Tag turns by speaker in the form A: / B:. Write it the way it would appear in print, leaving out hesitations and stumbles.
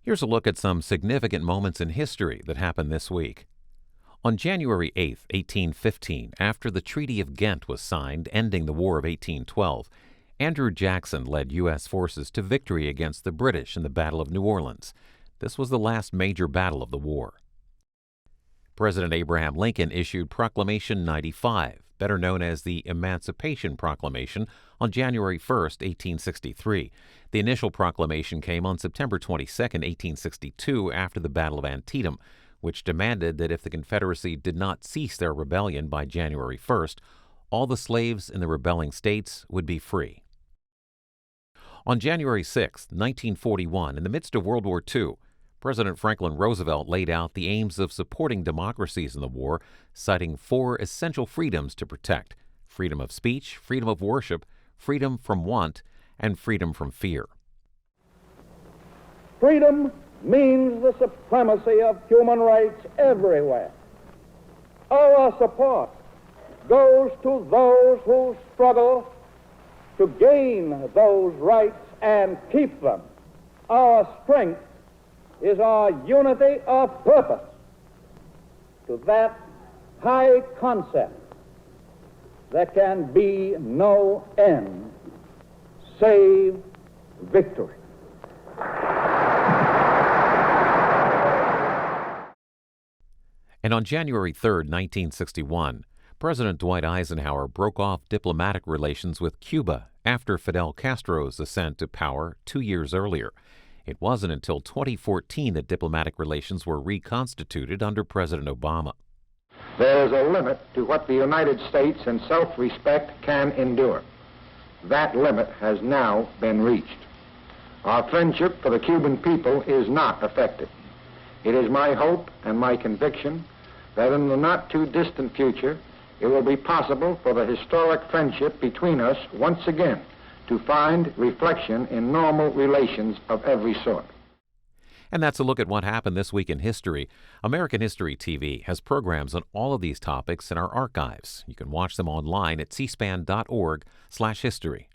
A: Here's a look at some significant moments in history that happened this week. On January 8, 1815, after the Treaty of Ghent was signed, ending the War of 1812, Andrew Jackson led U.S. forces to victory against the British in the Battle of New Orleans. This was the last major battle of the war. President Abraham Lincoln issued Proclamation 95, better known as the Emancipation Proclamation, on January 1, 1863. The initial proclamation came on September 22, 1862, after the Battle of Antietam, which demanded that if the Confederacy did not cease their rebellion by January 1st, all the slaves in the rebelling states would be free. On January 6, 1941, in the midst of World War II, President Franklin Roosevelt laid out the aims of supporting democracies in the war, citing 4 essential freedoms to protect: freedom of speech, freedom of worship, freedom from want, and freedom from fear.
B: Freedom means the supremacy of human rights everywhere. Our support goes to those who struggle to gain those rights and keep them. Our strength is our unity of purpose to that high concept. There can be no end save victory.
A: And on January 3, 1961, President Dwight Eisenhower broke off diplomatic relations with Cuba after Fidel Castro's ascent to power 2 years earlier. It wasn't until 2014 that diplomatic relations were reconstituted under President Obama.
C: There is a limit to what the United States in self-respect can endure. That limit has now been reached. Our friendship for the Cuban people is not affected. It is my hope and my conviction that in the not-too-distant future, it will be possible for the historic friendship between us once again to find reflection in normal relations of every sort.
A: And that's a look at what happened this week in history. American History TV has programs on all of these topics in our archives. You can watch them online at cspan.org/history.